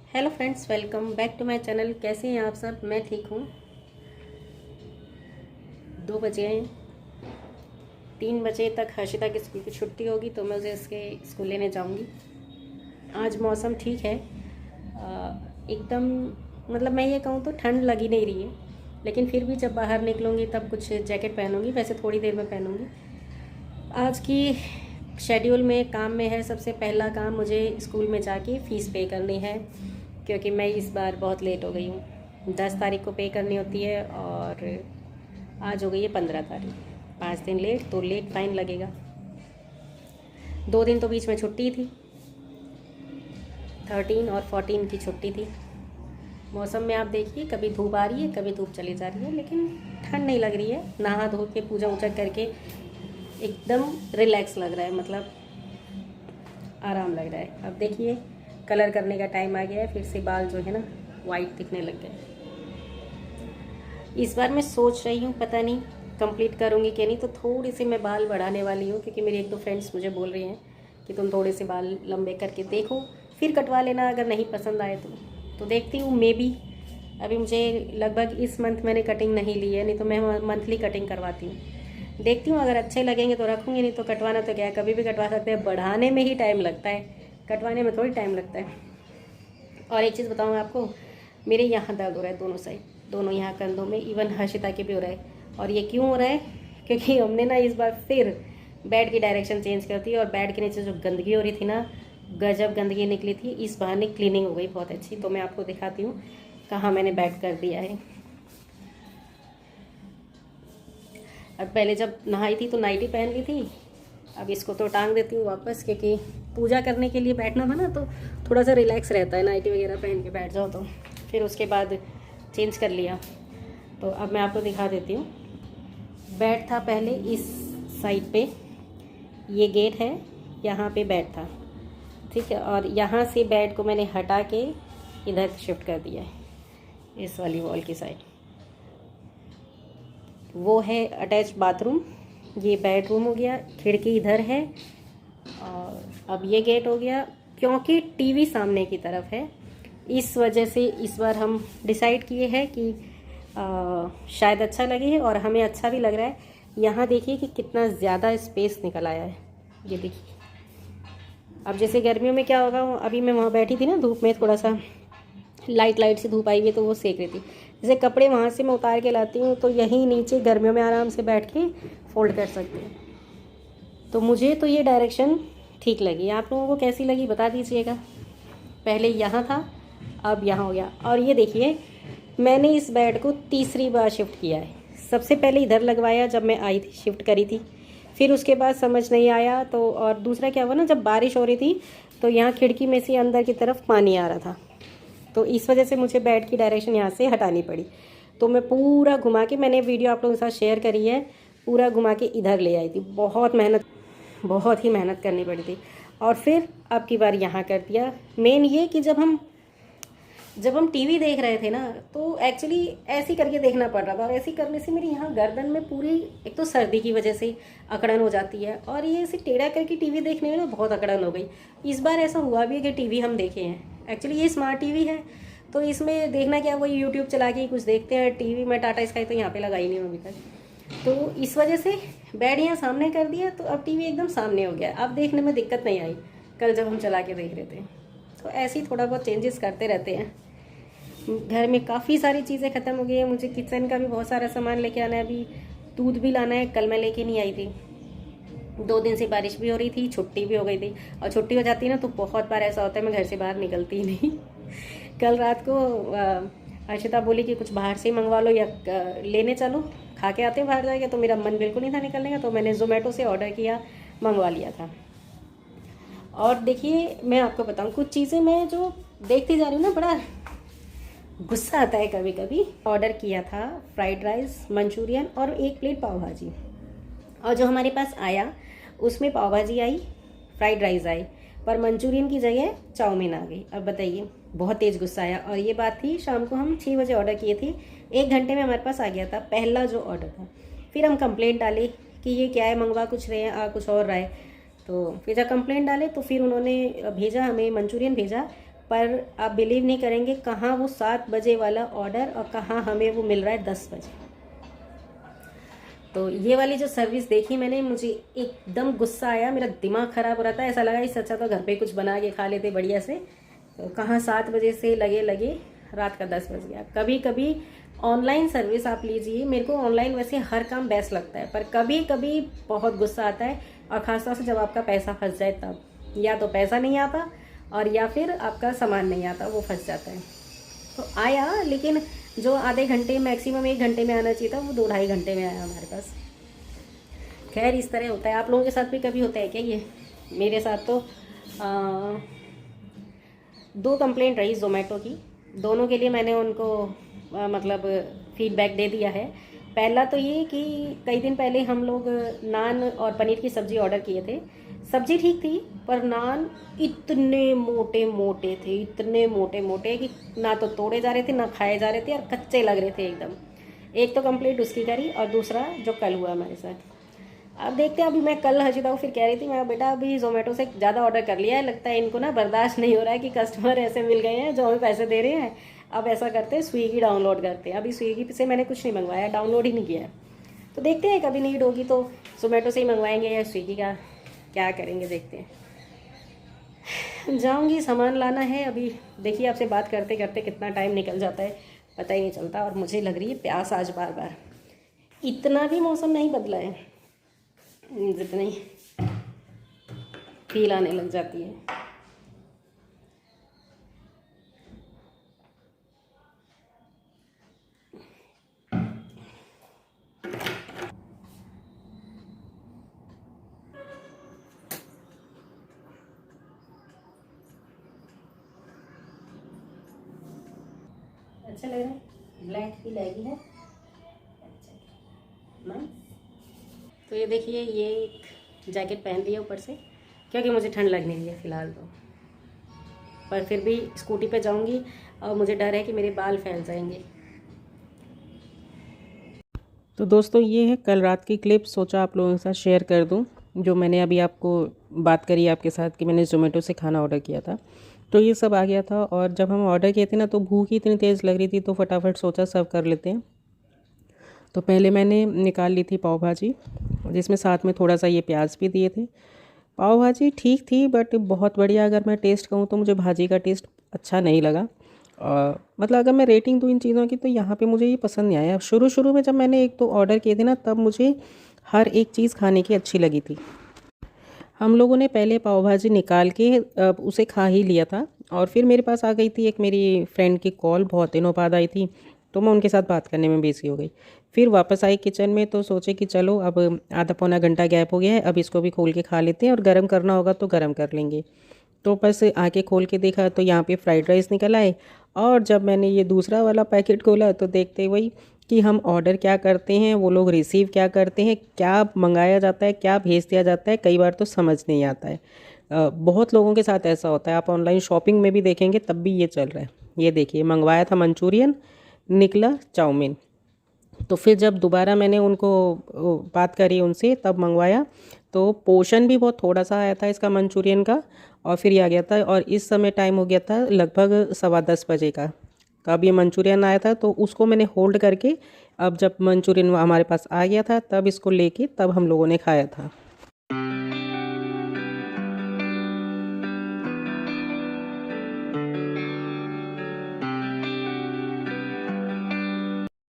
Hello friends, welcome back to my channel. कैसे हैं आप सब? मैं ठीक हूँ। 2 बजे हैं, 3 बजे तक हर्षिता की स्कूल की छुट्टी होगी तो मैं उसे इसके स्कूल लेने जाऊँगी। आज मौसम ठीक है, एकदम मतलब मैं ये कहूँ तो ठंड लगी नहीं रही है, लेकिन फिर भी जब बाहर निकलूँगी तब कुछ जैकेट पहनूँगी। वैसे थोड़ी देर में पहनूँगी। आज की शेड्यूल में काम में है, सबसे पहला काम मुझे स्कूल में जाके फ़ीस पे करनी है, क्योंकि मैं इस बार बहुत लेट हो गई हूँ। 10 तारीख को पे करनी होती है और आज हो गई है 15 तारीख। 5 दिन लेट तो लेट फ़ाइन लगेगा। 2 दिन तो बीच में छुट्टी थी, 13 और 14 की छुट्टी थी। मौसम में आप देखिए, कभी धूप आ रही है, कभी धूप चली जा रही है, लेकिन ठंड नहीं लग रही है। नहा धो के पूजा वूजा करके एकदम रिलैक्स लग रहा है, मतलब आराम लग रहा है। अब देखिए, कलर करने का टाइम आ गया है, फिर से बाल जो है ना वाइट दिखने लग गए। इस बार मैं सोच रही हूँ, पता नहीं कंप्लीट करूँगी कि नहीं, तो थोड़ी सी मैं बाल बढ़ाने वाली हूँ, क्योंकि मेरी 1-2 फ्रेंड्स मुझे बोल रही हैं कि तुम थोड़े से बाल लंबे करके देखो, फिर कटवा लेना अगर नहीं पसंद आए तो देखती हूँ। मे बी अभी मुझे लगभग इस मंथ मैंने कटिंग नहीं ली है, नहीं तो मैं मंथली कटिंग करवाती हूँ। देखती हूँ, अगर अच्छे लगेंगे तो रखूँगी, नहीं तो कटवाना तो क्या है, कभी भी कटवा सकते हैं। बढ़ाने में ही टाइम लगता है, कटवाने में थोड़ी टाइम लगता है। और एक चीज़ बताऊँ आपको, मेरे यहाँ दर्द हो रहा है दोनों साइड, दोनों यहाँ कंधों में, इवन हर्षिता के भी हो रहा है। और ये क्यों हो रहा है? क्योंकि हमने ना इस बार फिर बेड की डायरेक्शन चेंज कर दी, और बेड के नीचे जो गंदगी हो रही थी ना, गजब गंदगी निकली थी। इस बहाने क्लीनिंग हो गई बहुत अच्छी। तो मैं आपको दिखाती हूँ कहाँ मैंने बेड कर दिया है। अब पहले जब नहाई थी तो नाइटी पहन ली थी, अब इसको तो टांग देती हूँ वापस, क्योंकि पूजा करने के लिए बैठना था ना, तो थोड़ा सा रिलैक्स रहता है, नाइटी वगैरह पहन के बैठ जाओ तो। फिर उसके बाद चेंज कर लिया। तो अब मैं आपको दिखा देती हूँ। बेड था पहले इस साइड पे, ये गेट है, यहाँ पे बेड था, ठीक है। और यहाँ से बेड को मैंने हटा के इधर शिफ्ट कर दिया है, इस वाली वॉल की साइड। वो है अटैच बाथरूम, ये बेडरूम हो गया, खिड़की इधर है, और अब ये गेट हो गया। क्योंकि टीवी सामने की तरफ है, इस वजह से इस बार हम डिसाइड किए हैं कि शायद अच्छा लगे, और हमें अच्छा भी लग रहा है। यहाँ देखिए कि कितना ज़्यादा स्पेस निकल आया है, ये देखिए। अब जैसे गर्मियों में क्या होगा, अभी मैं वहाँ बैठी थी ना धूप में, थोड़ा सा लाइट सी धूप आई हुई तो वो सेक रही थी। जैसे कपड़े वहाँ से मैं उतार के लाती हूँ, तो यहीं नीचे गर्मियों में आराम से बैठ के फोल्ड कर सकते हैं। तो मुझे तो ये डायरेक्शन ठीक लगी। आप लोगों को कैसी लगी बता दीजिएगा। पहले यहाँ था, अब यहाँ हो गया। और ये देखिए, मैंने इस बेड को तीसरी बार शिफ्ट किया है। सबसे पहले इधर लगवाया जब मैं आई थी, शिफ्ट करी थी, फिर उसके बाद समझ नहीं आया तो, और दूसरा क्या हुआ ना, जब बारिश हो रही थी तो यहाँ खिड़की में से अंदर की तरफ पानी आ रहा था, तो इस वजह से मुझे बेड की डायरेक्शन यहाँ से हटानी पड़ी। तो मैं पूरा घुमा के, मैंने वीडियो आप लोगों के साथ शेयर करी है, पूरा घुमा के इधर ले आई थी। बहुत ही मेहनत करनी पड़ी थी। और फिर अब की बार यहाँ कर दिया। मेन ये कि जब हम टीवी देख रहे थे ना, तो एक्चुअली ऐसे करके देखना पड़ रहा था, और ऐसे करने से मेरी यहाँ गर्दन में पूरी, एक तो सर्दी की वजह से अकड़न हो जाती है, और ये ऐसे टेढ़ा करके टीवी देखने में ना बहुत अकड़न हो गई। इस बार ऐसा हुआ भी है कि टीवी हम देखे हैं, एक्चुअली ये स्मार्ट टीवी है, तो इसमें देखना क्या, वही यूट्यूब चला के कुछ देखते हैं। टीवी में टाटा स्काई तो यहाँ पे लगाई नहीं हूँ अभी तक, तो इस वजह से बेड यहाँ सामने कर दिया, तो अब टीवी एकदम सामने हो गया। अब देखने में दिक्कत नहीं आई, कल जब हम चला के देख रहे थे। तो ऐसे ही थोड़ा बहुत चेंजेस करते रहते हैं। घर में काफ़ी सारी चीज़ें ख़त्म हो गई हैं। मुझे किचन का भी बहुत सारा सामान लेके आना है, अभी दूध भी लाना है, कल मैं लेके नहीं आई थी। 2 दिन से बारिश भी हो रही थी, छुट्टी भी हो गई थी, और छुट्टी हो जाती है ना तो बहुत बार ऐसा होता है मैं घर से बाहर निकलती ही नहीं। कल रात को अर्शिता बोली कि कुछ बाहर से मंगवा लो या लेने चलो, खा के आते हैं बाहर जाके, तो मेरा मन बिल्कुल नहीं था निकलने का, तो मैंने ज़ोमेटो से ऑर्डर किया, मंगवा लिया था। और देखिए, मैं आपको बताऊँ, कुछ चीज़ें मैं जो देखती जा रही हूँ ना, बड़ा गुस्सा आता है कभी कभी। ऑर्डर किया था फ्राइड राइस, मंचूरियन और 1 प्लेट पाव भाजी, और जो हमारे पास आया उसमें पाव भाजी आई, फ्राइड राइस आई, पर मंचूरियन की जगह चाउमीन आ गई। अब बताइए, बहुत तेज़ गुस्सा आया। और ये बात थी शाम को, हम 6 बजे ऑर्डर किए थे, 1 घंटे में हमारे पास आ गया था पहला जो ऑर्डर था। फिर हम कंप्लेंट डाले कि ये क्या है, मंगवा कुछ रहे हैं, आ कुछ और रहा है। तो फिर जब कंप्लेंट डाले तो फिर उन्होंने भेजा, हमें मंचूरियन भेजा। पर आप बिलीव नहीं करेंगे, कहाँ वो 7 बजे वाला ऑर्डर और कहाँ हमें वो मिल रहा है 10 बजे। तो ये वाली जो सर्विस देखी मैंने, मुझे एकदम गुस्सा आया, मेरा दिमाग ख़राब हो रहा था। ऐसा लगा इससे अच्छा तो घर पे कुछ बना के खा लेते बढ़िया से। तो कहाँ 7 बजे से लगे लगे रात का 10 बज गया। कभी कभी ऑनलाइन सर्विस आप लीजिए, मेरे को ऑनलाइन वैसे हर काम बेस्ट लगता है, पर कभी कभी बहुत गुस्सा आता है, और ख़ासतौर से जब आपका पैसा फंस जाए तब। या तो पैसा नहीं आता और या फिर आपका सामान नहीं आता, वो फंस जाता है। तो आया, लेकिन जो आधे घंटे मैक्सिमम 1 घंटे में आना चाहिए था, वो 2-2.5 घंटे में आया हमारे पास। खैर इस तरह होता है। आप लोगों के साथ भी कभी होता है क्या ये? मेरे साथ तो 2 कंप्लेंट रही ज़ोमैटो की। दोनों के लिए मैंने उनको मतलब फीडबैक दे दिया है। पहला तो ये कि कई दिन पहले हम लोग नान और पनीर की सब्ज़ी ऑर्डर किए थे। सब्ज़ी ठीक थी, पर नान इतने मोटे मोटे थे, इतने मोटे मोटे कि ना तो तोड़े जा रहे थे ना खाए जा रहे थे, और कच्चे लग रहे थे एकदम। एक तो कंप्लेंट उसकी करी, और दूसरा जो कल हुआ हमारे साथ। अब देखते हैं। अभी मैं कल हर्षिता को फिर कह रही थी, मैं बेटा अभी ज़ोमैटो से ज़्यादा ऑर्डर कर लिया है, लगता है इनको ना बर्दाश्त नहीं हो रहा है कि कस्टमर ऐसे मिल गए हैं जो हमें पैसे दे रहे हैं। अब ऐसा करते हैं, स्विगी डाउनलोड करते हैं। अभी स्विगी से मैंने कुछ नहीं मंगवाया, डाउनलोड ही नहीं किया है। तो देखते हैं, कभी नीड होगी तो ज़ोमैटो से ही मंगवाएंगे या स्विगी का क्या करेंगे, देखते हैं। जाऊँगी, सामान लाना है। अभी देखिए, आपसे बात करते करते कितना टाइम निकल जाता है पता ही नहीं चलता। और मुझे लग रही है प्यास आज बार बार। इतना भी मौसम नहीं बदला है जितनी फील आने लग जाती है। अच्छा लग रहा है, ब्लैक की लगी है। अच्छा, नाइस। तो ये देखिए, ये एक जैकेट पहन लिया ऊपर से, क्योंकि मुझे ठंड लग नहीं रही है फ़िलहाल तो। पर फिर भी स्कूटी पे जाऊंगी और मुझे डर है कि मेरे बाल फैल जाएंगे। तो दोस्तों, ये है कल रात की क्लिप, सोचा आप लोगों के साथ शेयर कर दूं। जो मैंने अभी आपको बात करी आपके साथ कि मैंने ज़ोमैटो से खाना ऑर्डर किया था, तो ये सब आ गया था। और जब हम ऑर्डर किए थे ना, तो भूख ही इतनी तेज़ लग रही थी, तो फटाफट सोचा सर्व कर लेते हैं। तो पहले मैंने निकाल ली थी पाव भाजी, जिसमें साथ में थोड़ा सा ये प्याज भी दिए थे। पाव भाजी ठीक थी, बट बहुत बढ़िया अगर मैं टेस्ट कहूँ तो मुझे भाजी का टेस्ट अच्छा नहीं लगा। मतलब अगर मैं रेटिंग दूँ इन चीज़ों की, तो यहाँ पे मुझे ये पसंद नहीं आया। शुरू शुरू में जब मैंने 1-2 ऑर्डर किए थे ना, तब मुझे हर एक चीज़ खाने की अच्छी लगी थी। हम लोगों ने पहले पाव भाजी निकाल के उसे खा ही लिया था, और फिर मेरे पास आ गई थी एक मेरी फ्रेंड की कॉल, बहुत दिनों बाद आई थी, तो मैं उनके साथ बात करने में बिज़ी हो गई। फिर वापस आई किचन में, तो सोचे कि चलो अब आधा पौना घंटा गैप हो गया है, अब इसको भी खोल के खा लेते हैं, और गर्म करना होगा तो गर्म कर लेंगे। तो बस आके खोल के देखा तो यहाँ पे फ्राइड राइस निकल आए। और जब मैंने ये दूसरा वाला पैकेट खोला, तो देखते वही कि हम ऑर्डर क्या करते हैं, वो लोग रिसीव क्या करते हैं, क्या मंगाया जाता है, क्या भेज दिया जाता है, कई बार तो समझ नहीं आता है। बहुत लोगों के साथ ऐसा होता है। आप ऑनलाइन शॉपिंग में भी देखेंगे तब भी ये चल रहा है। ये देखिए, मंगवाया था मंचूरियन, निकला चाउमीन। तो फिर जब दोबारा मैंने उनको बात करी उनसे, तब मंगवाया, तो पोर्शन भी बहुत थोड़ा सा आया था इसका मंचूरियन का। और फिर ये आ गया था, और इस समय टाइम हो गया था लगभग 10:15 बजे का। तो अब ये मंचूरियन आया था, तो उसको मैंने होल्ड करके, अब जब मंचूरियन हमारे पास आ गया था, तब इसको लेके तब हम लोगों ने खाया था।